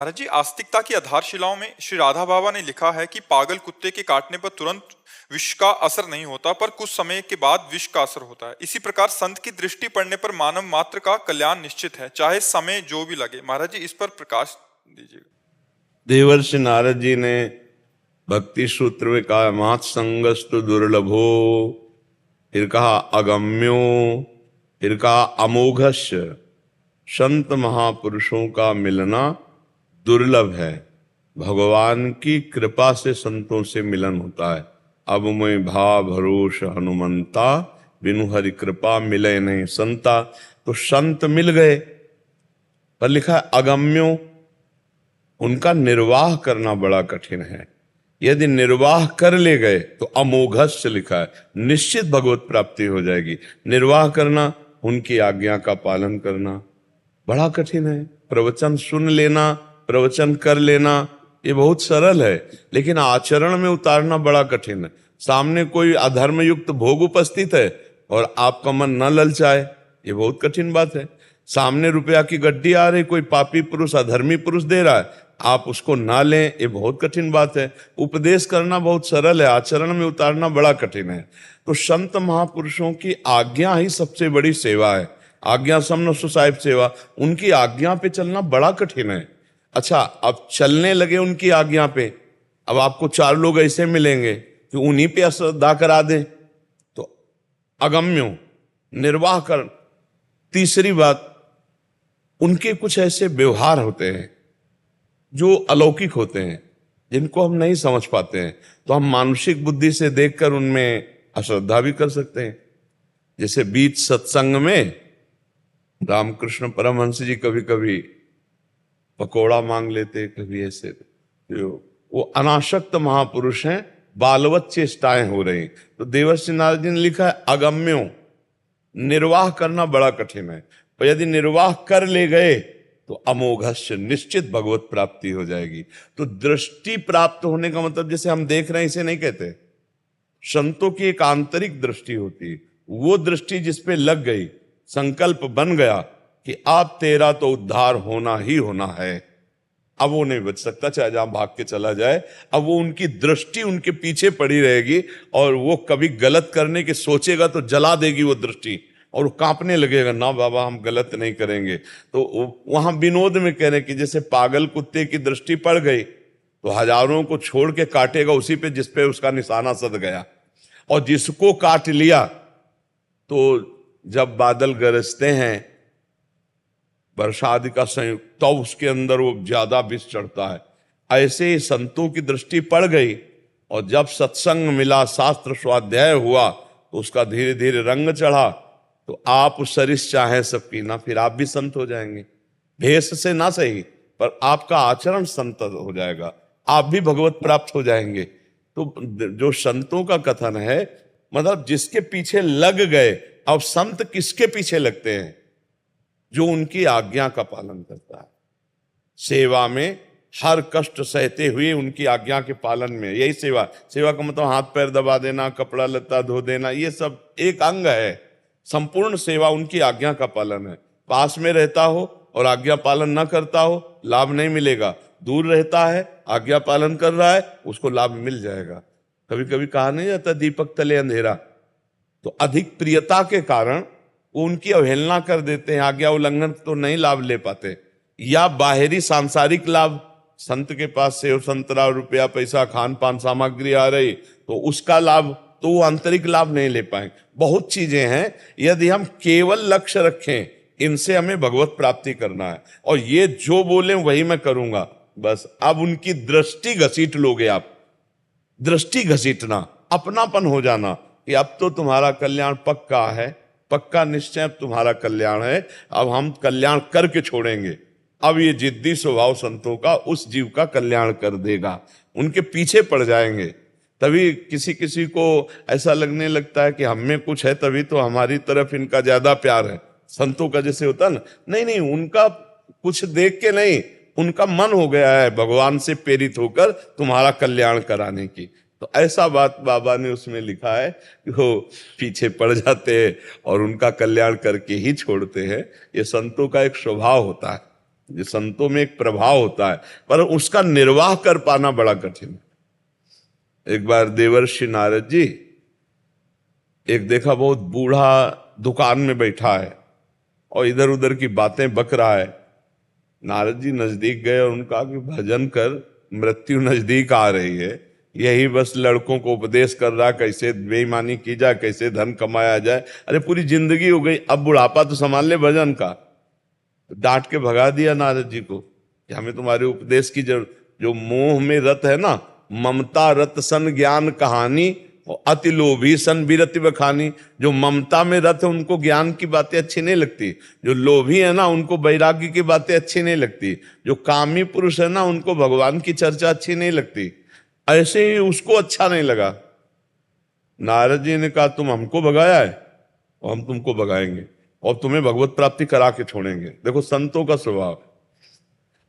महाराज जी, आस्तिकता की आधारशिलाओं में श्री राधा बाबा ने लिखा है कि पागल कुत्ते के काटने पर तुरंत विष का असर नहीं होता, पर कुछ समय के बाद विष का असर होता है। इसी प्रकार संत की दृष्टि पड़ने पर मानव मात्र का कल्याण निश्चित है, चाहे समय जो भी लगे। महाराज जी, इस पर प्रकाश दीजिएगा। देवर्षि नारद जी ने भक्ति सूत्र में कहा मात संगस्तु दुर्लभो, फिर कहा अगम्यो, फिर कहा अमोघस्य। संत महापुरुषों का मिलना दुर्लभ है। भगवान की कृपा से संतों से मिलन होता है। अब मैं भा भरोस हनुमंता, बिनु हरि कृपा मिले नहीं संता। तो संत मिल गए, पर लिखा है अगम्यो, उनका निर्वाह करना बड़ा कठिन है। यदि निर्वाह कर ले गए तो अमोघस्य लिखा है, निश्चित भगवत प्राप्ति हो जाएगी। निर्वाह करना, उनकी आज्ञा का पालन करना बड़ा कठिन है। प्रवचन सुन लेना, प्रवचन कर लेना ये बहुत सरल है, लेकिन आचरण में उतारना बड़ा कठिन है। सामने कोई अधर्म युक्त भोग उपस्थित है और आपका मन न ललचाए, ये बहुत कठिन बात है। सामने रुपया की गड्डी आ रही, कोई पापी पुरुष अधर्मी पुरुष दे रहा है, आप उसको ना लें, ये बहुत कठिन बात है। उपदेश करना बहुत सरल है, आचरण में उतारना बड़ा कठिन है। तो संत महापुरुषों की आज्ञा ही सबसे बड़ी सेवा है। आज्ञा समन साहिब सेवा, उनकी आज्ञा पे चलना बड़ा कठिन है। अच्छा, अब चलने लगे उनकी आज्ञा पे, अब आपको चार लोग ऐसे मिलेंगे कि उन्हीं पे अश्रद्धा करा दें, तो अगम्यो निर्वाह कर। तीसरी बात, उनके कुछ ऐसे व्यवहार होते हैं जो अलौकिक होते हैं, जिनको हम नहीं समझ पाते हैं, तो हम मानसिक बुद्धि से देखकर उनमें अश्रद्धा भी कर सकते हैं। जैसे बीच सत्संग में रामकृष्ण परमहंस जी कभी कभी पकोड़ा मांग लेते, कभी ऐसे। वो अनासक्त महापुरुष हैं, बालवत चेष्टाएं हो रही। तो देवर्षि नारद जी ने लिखा है अगम्यो, निर्वाह करना बड़ा कठिन है, पर यदि निर्वाह कर ले गए तो अमोघस्य, निश्चित भगवत प्राप्ति हो जाएगी। तो दृष्टि प्राप्त होने का मतलब जैसे हम देख रहे हैं इसे नहीं कहते। संतों की एक आंतरिक दृष्टि होती है, वो दृष्टि जिस पे लग गई, संकल्प बन गया कि आप तेरा तो उद्धार होना ही होना है, अब वो नहीं बच सकता, चाहे जहां भाग के चला जाए। अब वो उनकी दृष्टि उनके पीछे पड़ी रहेगी, और वो कभी गलत करने के सोचेगा तो जला देगी वो दृष्टि, और वो कांपने लगेगा, ना बाबा हम गलत नहीं करेंगे। तो वहां विनोद में कह रहे कि जैसे पागल कुत्ते की दृष्टि पड़ गई तो हजारों को छोड़ के काटेगा उसी पे जिसपे उसका निशाना सध गया, और जिसको काट लिया तो जब बादल गरजते हैं वर्षा आदि का संयुक्त, तो उसके अंदर वो ज्यादा विष चढ़ता है। ऐसे ही संतों की दृष्टि पड़ गई, और जब सत्संग मिला, शास्त्र स्वाध्याय हुआ, तो उसका धीरे धीरे रंग चढ़ा। तो आप सरिस चाहे सब पीना, फिर आप भी संत हो जाएंगे। भेष से ना सही, पर आपका आचरण संत हो जाएगा, आप भी भगवत प्राप्त हो जाएंगे। तो जो संतों का कथन है, मतलब जिसके पीछे लग गए। अब संत किसके पीछे लगते हैं? जो उनकी आज्ञा का पालन करता है, सेवा में हर कष्ट सहते हुए उनकी आज्ञा के पालन में, यही सेवा। सेवा का मतलब हाथ पैर दबा देना, कपड़ा लत्ता धो देना, ये सब एक अंग है। संपूर्ण सेवा उनकी आज्ञा का पालन है। पास में रहता हो और आज्ञा पालन न करता हो, लाभ नहीं मिलेगा। दूर रहता है, आज्ञा पालन कर रहा है, उसको लाभ मिल जाएगा। कभी कभी कहा नहीं जाता दीपक तले अंधेरा, तो अधिक प्रियता के कारण वो उनकी अवहेलना कर देते हैं, आज्ञा उल्लंघन तो नहीं लाभ ले पाते। या बाहरी सांसारिक लाभ, संत के पास सेव संतरा रुपया पैसा खान पान सामग्री आ रही, तो उसका लाभ, तो वो आंतरिक लाभ नहीं ले पाएंगे। बहुत चीजें हैं, यदि हम केवल लक्ष्य रखें इनसे हमें भगवत प्राप्ति करना है, और ये जो बोले वही मैं करूंगा, बस। अब उनकी दृष्टि घसीट लोगे आप, दृष्टि घसीटना, अपनापन हो जाना कि अब तो तुम्हारा कल्याण पक्का है, पक्का निश्चय अब तुम्हारा कल्याण है, अब हम कल्याण करके छोड़ेंगे। अब ये जिद्दी स्वभाव संतों का उस जीव का कल्याण कर देगा, उनके पीछे पड़ जाएंगे। तभी किसी किसी को ऐसा लगने लगता है कि हम में कुछ है, तभी तो हमारी तरफ इनका ज्यादा प्यार है। संतों का जैसे होता ना, नहीं नहीं, उनका कुछ देख के नहीं, उनका मन हो गया है भगवान से प्रेरित होकर तुम्हारा कल्याण कराने की। तो ऐसा बात बाबा ने उसमें लिखा है कि वो पीछे पड़ जाते हैं और उनका कल्याण करके ही छोड़ते हैं। ये संतों का एक स्वभाव होता है। ये संतों में एक प्रभाव होता है, पर उसका निर्वाह कर पाना बड़ा कठिन है। एक बार देवर्षि नारद जी एक देखा बहुत बूढ़ा दुकान में बैठा है और इधर उधर की बातें बक रहा है। नारद जी नजदीक गए और उनका कि भजन कर, मृत्यु नजदीक आ रही है, यही बस लड़कों को उपदेश कर रहा कैसे बेईमानी की जाए, कैसे धन कमाया जाए। अरे पूरी जिंदगी हो गई, अब बुढ़ापा तो संभाल ले भजन का। तो डांट के भगा दिया नारद जी को कि हमें तुम्हारे उपदेश की जरूरत। जो मोह में रत है ना, ममता रत सन ज्ञान कहानी, और अति लोभी सन विरति बखानी। जो ममता में रत है उनको ज्ञान की बातें अच्छी नहीं लगती, जो लोभी है ना उनको वैराग्य की बातें अच्छी नहीं लगती, जो कामी पुरुष है ना उनको भगवान की चर्चा अच्छी नहीं लगती। ऐसे ही उसको अच्छा नहीं लगा। नारद जी ने कहा तुम हमको भगाया है और हम तुमको भगाएंगे और तुम्हें भगवत प्राप्ति करा के छोड़ेंगे। देखो संतों का स्वभाव।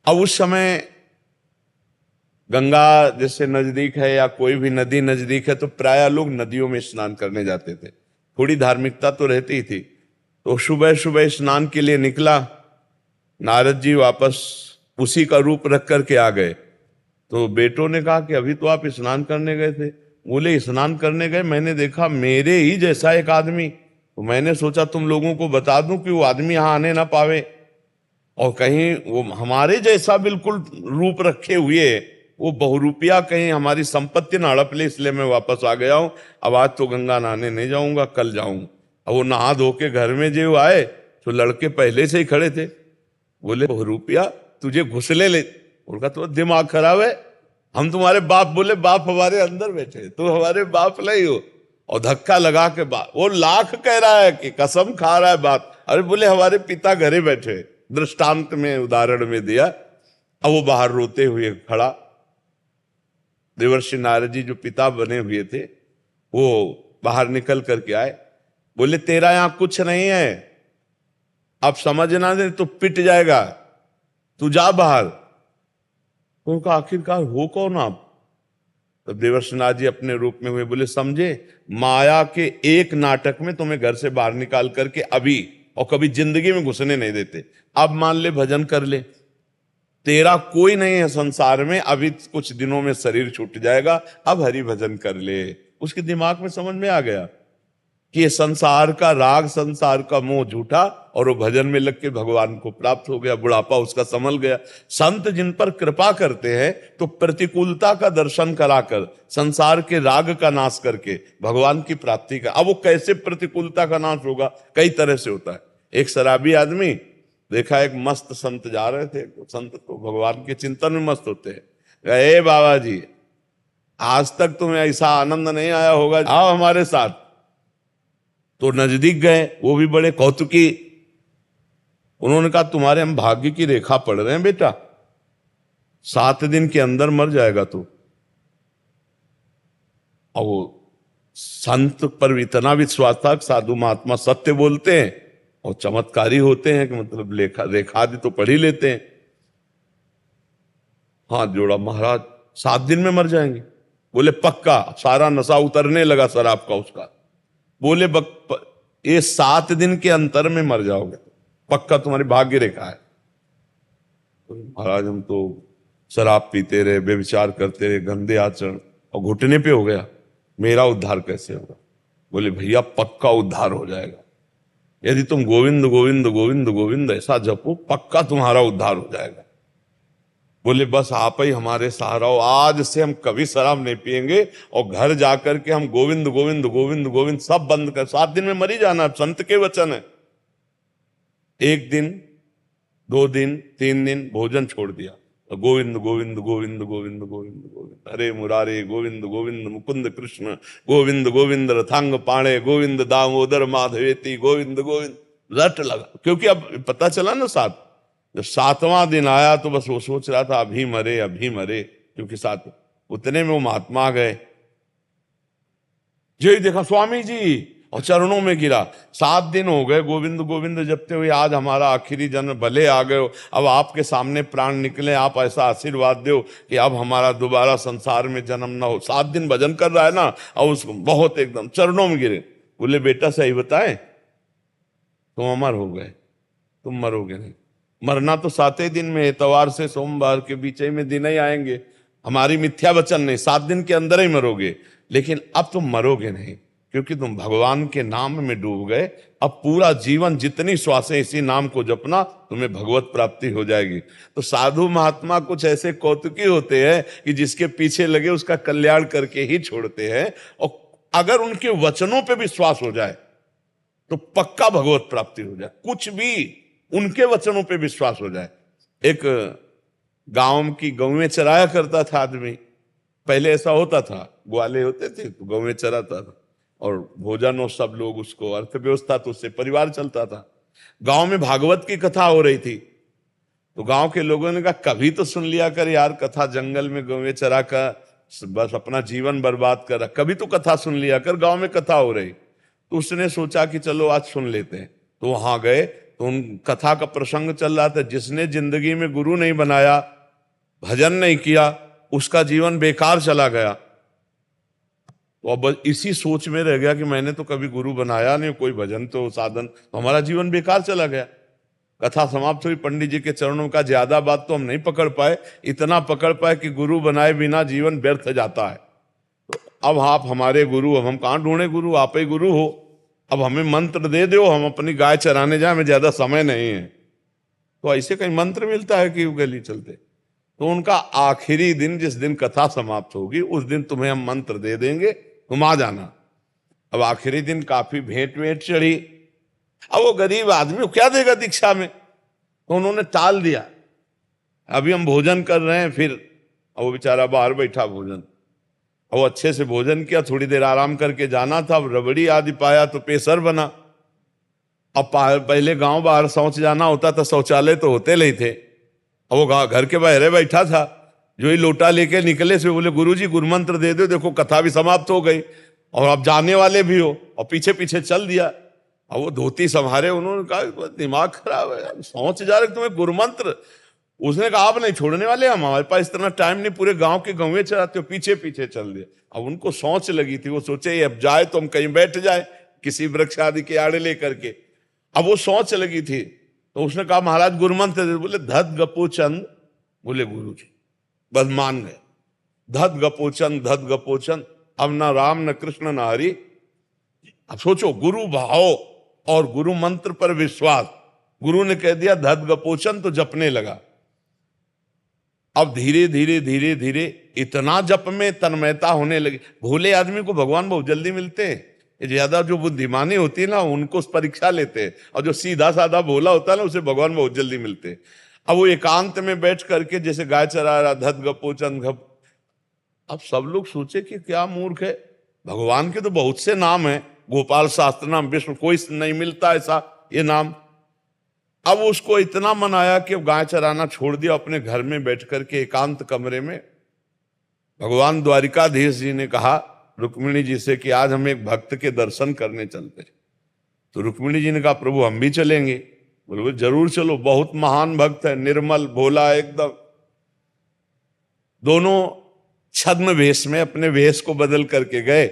अब उस समय गंगा जैसे नजदीक है या कोई भी नदी नजदीक है तो प्राय लोग नदियों में स्नान करने जाते थे, थोड़ी धार्मिकता तो रहती ही थी। तो सुबह सुबह स्नान के लिए निकला, नारद जी वापस उसी का रूप रख करके आ गए। तो बेटों ने कहा कि अभी तो आप स्नान करने गए थे। बोले स्नान करने गए, मैंने देखा मेरे ही जैसा एक आदमी, तो मैंने सोचा तुम लोगों को बता दूं कि वो आदमी यहां आने ना पावे, और कहीं वो हमारे जैसा बिल्कुल रूप रखे हुए वो बहुरूपिया कहीं हमारी संपत्ति ना हड़प ले, इसलिए मैं वापस आ गया हूं। अब आज तो गंगा नहाने नहीं जाऊंगा, कल जाऊंगा। अब वो नहा धो के घर में जो आए तो लड़के पहले से ही खड़े थे। बोले बहुरूपिया तुझे घुसले ले। उनका तो दिमाग खराब है, हम तुम्हारे बाप। बोले बाप हमारे अंदर बैठे, तुम हमारे बाप नहीं हो। और धक्का लगा के बाप, वो लाख कह रहा है कि कसम खा रहा है बाप। अरे बोले हमारे पिता घरे बैठे, दृष्टांत में उदाहरण में दिया। अब वो बाहर रोते हुए खड़ा। देवर्षि नारद जी जो पिता बने हुए थे वो बाहर निकल करके आए। बोले तेरा यहां कुछ नहीं है, अब समझना दे तो पिट जाएगा, तू जा बाहर। तो उनका आखिरकार हो कौन आप? तब देवर्षि नारद जी अपने रूप में हुए। बोले समझे, माया के एक नाटक में तुम्हें घर से बाहर निकाल करके अभी और कभी जिंदगी में घुसने नहीं देते। अब मान ले भजन कर ले, तेरा कोई नहीं है संसार में, अभी कुछ दिनों में शरीर छूट जाएगा, अब हरि भजन कर ले। उसके दिमाग में समझ में आ गया कि ये संसार का राग, संसार का मोह झूठा, और वो भजन में लग के भगवान को प्राप्त हो गया। बुढ़ापा उसका संभल गया। संत जिन पर कृपा करते हैं तो प्रतिकूलता का दर्शन कराकर, संसार के राग का नाश करके भगवान की प्राप्ति का। अब वो कैसे प्रतिकूलता का नाश होगा? कई तरह से होता है। एक शराबी आदमी देखा, एक मस्त संत जा रहे थे, संत तो भगवान के चिंतन में मस्त होते हैं। ए बाबा जी, आज तक तुम्हें ऐसा आनंद नहीं आया होगा, आओ हमारे साथ। तो नजदीक गए, वो भी बड़े कौतुकी। उन्होंने कहा तुम्हारे हम भाग्य की रेखा पढ़ रहे हैं बेटा, 7 दिन के अंदर मर जाएगा तू। और वो संत पर इतना विश्वास था, साधु महात्मा सत्य बोलते हैं और चमत्कारी होते हैं कि मतलब रेखा आदि तो पढ़ ही लेते हैं। हाथ जोड़ा, महाराज 7 दिन में मर जाएंगे? बोले पक्का। सारा नशा उतरने लगा शराब का उसका। बोले ये 7 दिन के अंतर में मर जाओगे, पक्का तुम्हारी भाग्य रेखा है। तो महाराज हम तो शराब पीते रहे, बेविचार करते रहे, गंदे आचरण, और घुटने पे हो गया, मेरा उद्धार कैसे होगा? बोले भैया पक्का उद्धार हो जाएगा, यदि तुम गोविंद गोविंद गोविंद गोविंद ऐसा जपो, पक्का तुम्हारा उद्धार हो जाएगा। बोले बस आप ही हमारे सहारा हो, आज से हम कभी शराब नहीं पिएंगे और घर जाकर के हम गोविंद गोविंद गोविंद गोविंद सब बंद कर। 7 दिन में मर ही जाना, संत के वचन है। 1 दिन 2 दिन 3 दिन भोजन छोड़ दिया, तो गोविंद गोविंद गोविंद गोविंद गोविंद गोविंद हरे मुरारे गोविंद गोविंद मुकुंद कृष्ण गोविंद गोविंद रथांग पाणे गोविंद दामोदर माधवेती गोविंद गोविंद रट लगा। क्योंकि अब पता चला ना, जब 7वां दिन आया तो बस वो सोच रहा था अभी मरे अभी मरे, क्योंकि 7 उतने में वो महात्मा आ गए। जो ही देखा स्वामी जी, और चरणों में गिरा। 7 दिन हो गए गोविंद गोविंद जपते हुए, आज हमारा आखिरी जन्म, भले आ गए हो, अब आपके सामने प्राण निकले, आप ऐसा आशीर्वाद दो कि अब हमारा दोबारा संसार में जन्म ना हो। 7 दिन भजन कर रहा है ना, और उसको बहुत एकदम चरणों में गिरे। बोले बेटा सही बताए, तुम अमर हो गए, तुम मरोगे नहीं। मरना तो 7 दिन में, इतवार से सोमवार के बीच में दिन ही आएंगे। हमारी मिथ्या वचन नहीं, 7 दिन के अंदर ही मरोगे। लेकिन अब तुम मरोगे नहीं, क्योंकि तुम भगवान के नाम में डूब गए। अब पूरा जीवन जितनी श्वासें इसी नाम को जपना, तुम्हें भगवत प्राप्ति हो जाएगी। तो साधु महात्मा कुछ ऐसे कौतुकी होते हैं कि जिसके पीछे लगे उसका कल्याण करके ही छोड़ते हैं। और अगर उनके वचनों पे विश्वास हो जाए तो पक्का भगवत प्राप्ति हो जाए। कुछ भी उनके वचनों पे विश्वास हो जाए। एक गांव की गौवें चराया करता था आदमी। पहले ऐसा होता था, ग्वाले होते थे तो गौवें चराता था, और भोजन और सब लोग उसको, अर्थव्यवस्था तो उससे परिवार चलता था। गांव में भागवत की कथा हो रही थी, तो गांव के लोगों ने कहा कभी तो सुन लिया कर यार कथा, जंगल में गौवें चरा कर बस अपना जीवन बर्बाद कर, कभी तो कथा सुन लिया कर, गांव में कथा हो रही। तो उसने सोचा कि चलो आज सुन लेते हैं। तो वहां गए तो उन कथा का प्रसंग चल रहा था। जिसने जिंदगी में गुरु नहीं बनाया, भजन नहीं किया, उसका जीवन बेकार चला गया। तो अब इसी सोच में रह गया कि मैंने तो कभी गुरु बनाया नहीं, कोई भजन तो साधन, तो हमारा जीवन बेकार चला गया। कथा समाप्त हुई, पंडित जी के चरणों का, ज्यादा बात तो हम नहीं पकड़ पाए, इतना पकड़ पाए कि गुरु बनाए बिना जीवन व्यर्थ जाता है। तो अब आप हमारे गुरु, अब हम कहाँ ढूंढे गुरु, आप ही गुरु हो। अब हमें मंत्र दे दो, हम अपनी गाय चराने जाए, हमें ज्यादा समय नहीं है। तो ऐसे कहीं मंत्र मिलता है कि गली चलते। तो उनका आखिरी दिन, जिस दिन कथा समाप्त होगी उस दिन तुम्हें हम मंत्र दे देंगे, तुम आ जाना। अब आखिरी दिन काफी भेंट वेंट चढ़ी। अब वो गरीब आदमी क्या देगा दीक्षा में, तो उन्होंने टाल दिया। अभी हम भोजन कर रहे हैं, फिर वो बेचारा बाहर बैठा भोजन, वो अच्छे से भोजन किया, थोड़ी देर आराम करके जाना था। अब रबड़ी आदि पाया तो पेशर बना। अब पहले गांव बाहर शौच जाना होता था, शौचालय तो होते नहीं थे। अब वो घर के बाहर बैठा था, जो ही लोटा लेके निकले से बोले गुरुजी गुरुमंत्र दे दो, देखो कथा भी समाप्त हो गई और आप जाने वाले भी हो, और पीछे पीछे चल दिया। अब वो धोती संभारे, उन्होंने कहा दिमाग खराब है, शौच जा रहे तुम्हें गुरुमंत्र। उसने कहा आप नहीं छोड़ने वाले, हम हमारे पास इतना टाइम नहीं, पूरे गांव के गौवें चराते हो, पीछे पीछे चल दिए। अब उनको सोच लगी थी, वो सोचे अब जाए तो हम कहीं बैठ जाए किसी वृक्ष आदि के आड़े लेकर के। अब वो सोच लगी थी, तो उसने कहा महाराज गुरुमंत्र दे। बोले धत गपोचंद, बोले गुरु जी, बस मान गए। धत गपोचंद, धत गपोचंद, अब ना राम न कृष्ण न हरि। अब सोचो, गुरु भाव और गुरु मंत्र पर विश्वास। गुरु ने कह दिया धत गपोचन, तो जपने लगा। अब धीरे धीरे धीरे धीरे इतना जप में तन्मयता होने लगी। भोले आदमी को भगवान बहुत जल्दी मिलते हैं, ज्यादा जो बुद्धिमानी होती है ना उनको परीक्षा लेते हैं, और जो सीधा साधा भोला होता है ना उसे भगवान बहुत जल्दी मिलते हैं। अब वो एकांत में बैठ करके जैसे गाय चरा रहा, धत गपोचन घप। अब सब लोग सोचे कि क्या मूर्ख है, भगवान के तो बहुत से नाम हैं, गोपाल शास्त्र नाम, विष्णु, कोई नहीं मिलता ऐसा ये नाम। अब उसको इतना मनाया कि गाय चराना छोड़ दिया, अपने घर में बैठ करके एकांत कमरे में। भगवान द्वारिकाधीश जी ने कहा रुक्मिणी जी से कि आज हम एक भक्त के दर्शन करने चलते हैं। तो रुक्मिणी जी ने कहा प्रभु हम भी चलेंगे। बोले जरूर चलो, बहुत महान भक्त है, निर्मल भोला एकदम। दोनों छद्म वेश में अपने वेश को बदल करके गए,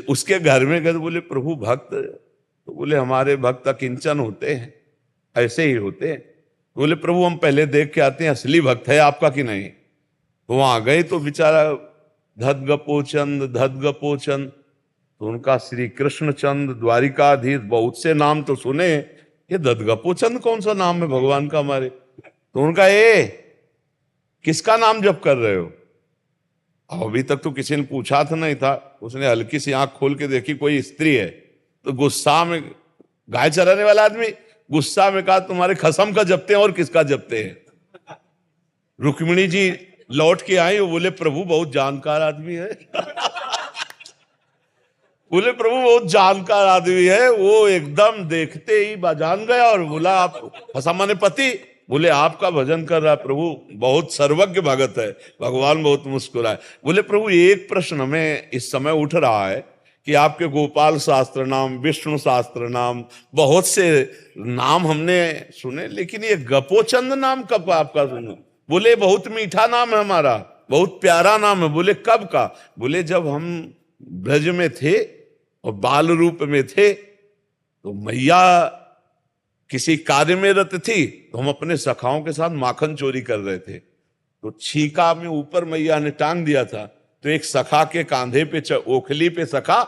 उसके घर में गए। बोले प्रभु भक्त, तो बोले हमारे भक्त अकिंचन होते हैं, ऐसे ही होते हैं। बोले प्रभु हम पहले देख के आते हैं असली भक्त है आपका कि नहीं। तो वहां गए तो बेचारा धत गपोचंद, धत गपोचंद, तो उनका श्री कृष्ण चंद द्वारिकाधीश, बहुत से नाम तो सुने, ये धत गपोचंद कौन सा नाम है भगवान का हमारे। तो उनका ये किसका नाम जप कर रहे हो। अब अभी तक तो किसी ने पूछा था नहीं था। उसने हल्की सी आंख खोल के देखी कोई स्त्री है, तो गुस्सा में, गाय चराने वाला आदमी गुस्सा में कहा तुम्हारे खसम का जपते हैं और किसका जपते हैं। रुक्मिणी जी लौट के आई, वो बोले प्रभु बहुत जानकार आदमी है। बोले प्रभु बहुत जानकार आदमी है, वो एकदम देखते ही जान गया और बोला आप खसम माने पति। बोले आपका भजन कर रहा है प्रभु, बहुत सर्वज्ञ भगत है। भगवान बहुत मुस्कुराए। बोले प्रभु एक प्रश्न हमें इस समय उठ रहा है कि आपके गोपाल शास्त्र नाम, विष्णु शास्त्र नाम, बहुत से नाम हमने सुने, लेकिन ये गपोचंद नाम कब आपका सुना। बोले बहुत मीठा नाम है हमारा, बहुत प्यारा नाम है। बोले कब का। बोले जब हम ब्रज में थे और बाल रूप में थे, तो मैया किसी कार्य में रत थी तो हम अपने सखाओं के साथ माखन चोरी कर रहे थे, तो छीका में ऊपर मैया ने टांग दिया था, तो एक सखा के कांधे पे ओखली पे सखा,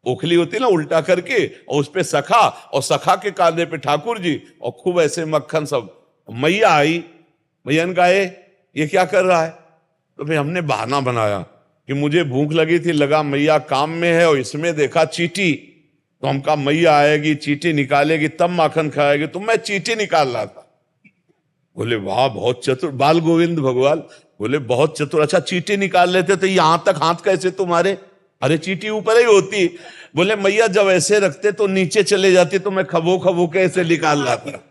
ओखली होती ना उल्टा करके, और उस पे सखा, और सखा के कांधे पे ठाकुर जी, और खूब ऐसे मक्खन सब। मैया आई, मैया ने कहा ये क्या कर रहा है? तो फिर हमने बहाना बनाया कि मुझे भूख लगी थी, लगा मैया काम में है, और इसमें देखा चींटी, तो हम कहा मैया आएगी चींटी निकालेगी तब माखन खाएगी, तो मैं चींटी निकाल रहा था। बोले वाह बहुत चतुर बाल गोविंद भगवान। बोले बहुत चतुर, अच्छा चींटी निकाल लेते तो यहां तक हाथ कैसे तुम्हारे? अरे चींटी ऊपर ही होती। बोले मैया जब ऐसे रखते तो नीचे चले जाती, तो मैं खबो खबो कैसे निकाल रहा था।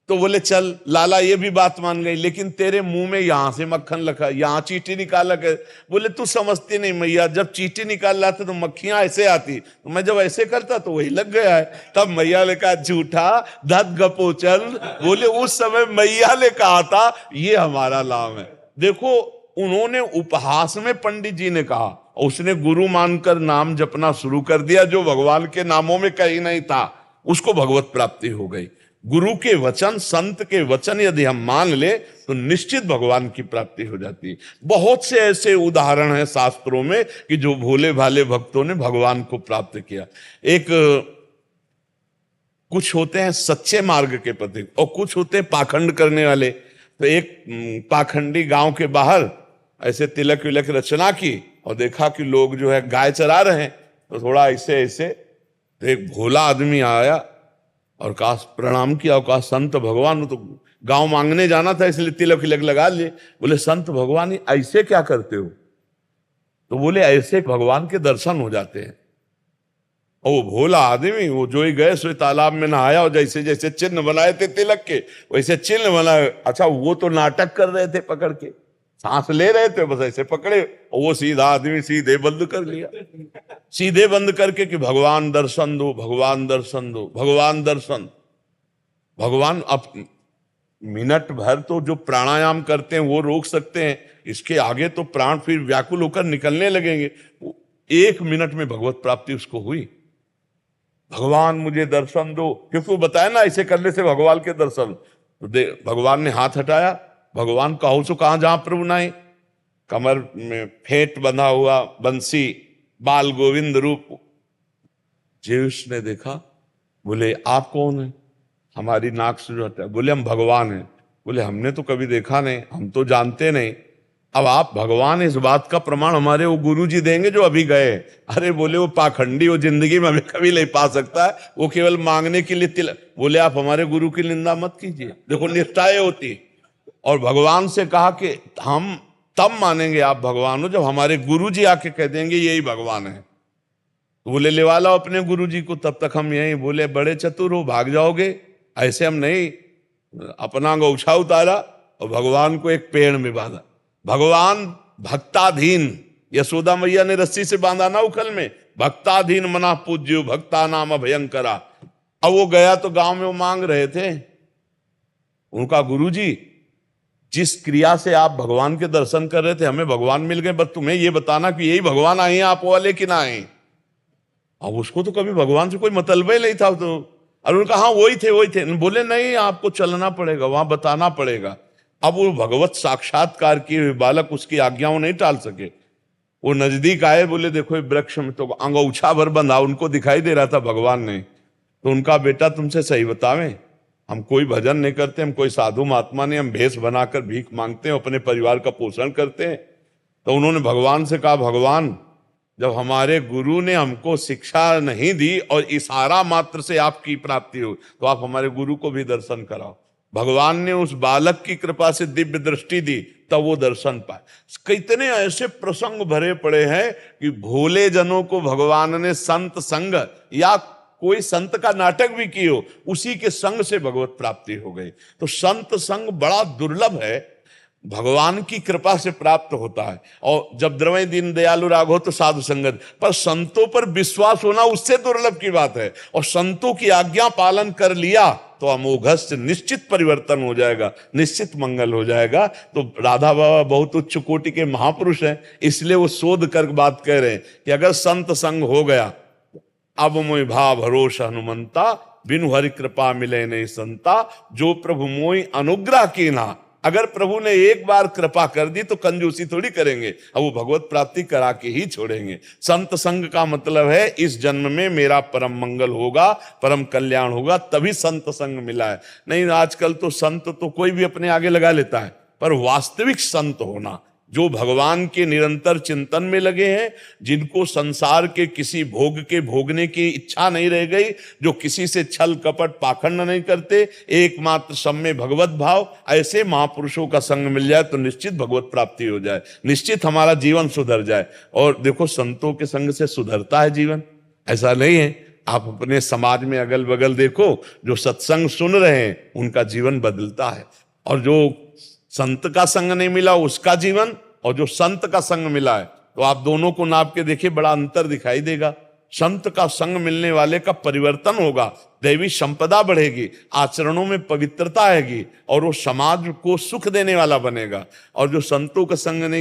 तो बोले चल लाला ये भी बात मान गई, लेकिन तेरे मुंह में यहां से मक्खन लगा, यहां चींटी निकाला कर। बोले तू समझती नहीं मैया, जब चींटी निकाल लाते तो मक्खियां ऐसे आती, तो मैं जब ऐसे करता तो वही लग गया है। तब मैया ने कहा झूठा धत गपोचल। बोले उस समय मैया ने कहा था ये हमारा नाम है। देखो उन्होंने उपहास में पंडित जी ने कहा, उसने गुरु मानकर नाम जपना शुरू कर दिया, जो भगवान के नामों में कहीं नहीं था, उसको भगवत प्राप्ति हो गई। गुरु के वचन, संत के वचन यदि हम मान ले तो निश्चित भगवान की प्राप्ति हो जाती है। बहुत से ऐसे उदाहरण हैं शास्त्रों में कि जो भोले भाले भक्तों ने भगवान को प्राप्त किया। एक कुछ होते हैं सच्चे मार्ग के पथिक और कुछ होते हैं पाखंड करने वाले। तो एक पाखंडी गांव के बाहर ऐसे तिलक विलक रचना की और देखा कि लोग जो है गाय चरा रहे हैं, तो थोड़ा ऐसे ऐसे, तो एक भोला आदमी आया और कहा प्रणाम किया और कहा संत भगवान, तो गांव मांगने जाना था इसलिए तिलक विलक लगा लिए। बोले संत भगवान ऐसे क्या करते हो? तो बोले ऐसे भगवान के दर्शन हो जाते हैं। और वो भोला आदमी वो जो ही गए सो तालाब में नहाया और जैसे जैसे चिन्ह बनाए थे तिलक के वैसे चिन्ह बनाए। अच्छा वो तो नाटक कर रहे थे, पकड़ के सांस ले रहे थे, बस ऐसे पकड़े और वो सीधा आदमी सीधे बंद कर लिया, सीधे बंद करके कि भगवान दर्शन दो, भगवान दर्शन दो, भगवान दर्शन। भगवान अब मिनट भर तो जो प्राणायाम करते हैं वो रोक सकते हैं, इसके आगे तो प्राण फिर व्याकुल होकर निकलने लगेंगे। 1 मिनट में भगवत प्राप्ति उसको हुई। भगवान मुझे दर्शन दो, क्योंकि वो बताया ना ऐसे करने से भगवान के दर्शन। तो भगवान ने हाथ हटाया, भगवान कहो सो कहां जहां प्रभु नाई, कमर में फेंट बंधा हुआ बंसी, बाल गोविंद रूप। जेउस ने देखा, बोले आप कौन है? हमारी नाक से जो हटा। बोले हम भगवान हैं। बोले हमने तो कभी देखा नहीं, हम तो जानते नहीं। अब आप भगवान, इस बात का प्रमाण हमारे वो गुरु जी देंगे जो अभी गए। अरे बोले वो पाखंडी, वो जिंदगी में हमें कभी नहीं पा सकता है, वो केवल मांगने के लिए तिलक। बोले आप हमारे गुरु की निंदा मत कीजिए, देखो निष्ठाएं होती। और भगवान से कहा कि हम तब मानेंगे आप भगवान हो जब हमारे गुरु जी आके कह देंगे यही भगवान है। तो बोले ले वाला अपने गुरु जी को, तब तक हम यही। बोले बड़े चतुर हो, भाग जाओगे, ऐसे हम नहीं। अपना गौछा उतारा और भगवान को एक पेड़ में बांधा। भगवान भक्ताधीन, यशोदा मैया ने रस्सी से बांधा ना उखल में, भक्ताधीन मना पूज्यो भक्ता नाम भयंकरा। अब वो गया तो गांव में वो मांग रहे थे, उनका गुरुजी जिस क्रिया से आप भगवान के दर्शन कर रहे थे हमें भगवान मिल गए, बस तुम्हें ये बताना कि यही भगवान आए हैं आप वाले कि ना आए। अब उसको तो कभी भगवान से कोई मतलब ही नहीं था। तो और उनका हाँ वही थे वही थे। बोले नहीं आपको चलना पड़ेगा, वहां बताना पड़ेगा। अब वो भगवत साक्षात्कार किए हुए बालक उसकी आज्ञाओं नहीं टाल सके। वो नजदीक आए, बोले देखो वृक्ष में तो अंगूछा भर बंधा, उनको दिखाई दे रहा था भगवान ने। तो उनका बेटा तुमसे सही बतावें, हम कोई भजन नहीं करते, हम कोई साधु महात्मा नहीं, हम भेष बनाकर भीख मांगते हैं, अपने परिवार का पोषण करते हैं। तो उन्होंने भगवान से कहा भगवान जब हमारे गुरु ने हमको शिक्षा नहीं दी और इशारा मात्र से आपकी प्राप्ति हो तो आप हमारे गुरु को भी दर्शन कराओ। भगवान ने उस बालक की कृपा से दिव्य दृष्टि दी, तब वो दर्शन पाए। कितने ऐसे प्रसंग भरे पड़े हैं कि भोले जनों को भगवान ने संत संग या कोई संत का नाटक भी किए, उसी के संग से भगवत प्राप्ति हो गई। तो संत संग बड़ा दुर्लभ है, भगवान की कृपा से प्राप्त होता है। और जब द्रव्य दीन दयालु राग हो तो साधु संगत, पर संतों पर विश्वास होना उससे दुर्लभ की बात है। और संतों की आज्ञा पालन कर लिया तो अमोघस्य निश्चित परिवर्तन हो जाएगा, निश्चित मंगल हो जाएगा। तो राधा बाबा बहुत उच्च कोटि के महापुरुष हैं, इसलिए वो शोध कर बात कह रहे हैं कि अगर संत संग हो गया अब मोहि भाव भरोसा हनुमंता, बिनु हरि कृपा मिले नहीं संता, जो प्रभु मोई अनुग्रह कीना। अगर प्रभु ने एक बार कृपा कर दी तो कंजूसी थोड़ी करेंगे, अब वो भगवत प्राप्ति करा के ही छोड़ेंगे। संत संग का मतलब है इस जन्म में मेरा परम मंगल होगा, परम कल्याण होगा, तभी संत संग मिला है। नहीं आजकल तो संत तो कोई भी अपने आगे लगा लेता है, पर वास्तविक संत होना जो भगवान के निरंतर चिंतन में लगे हैं, जिनको संसार के किसी भोग के भोगने की इच्छा नहीं रह गई, जो किसी से छल कपट पाखंड नहीं करते, एकमात्र सब में भगवत भाव, ऐसे महापुरुषों का संग मिल जाए तो निश्चित भगवत प्राप्ति हो जाए, निश्चित हमारा जीवन सुधर जाए। और देखो संतों के संग से सुधरता है जीवन, ऐसा नहीं है। आप अपने समाज में अगल बगल देखो, जो सत्संग सुन रहे हैं उनका जीवन बदलता है, और जो संत का संग नहीं मिला उसका जीवन, और जो संत का संग मिला है तो आप दोनों को नाप के देखिए, बड़ा अंतर दिखाई देगा। संत का संग मिलने वाले का परिवर्तन होगा, दैवी संपदा बढ़ेगी, आचरणों में पवित्रता आएगी, और वो समाज को सुख देने वाला बनेगा। और जो संतों का संग नहीं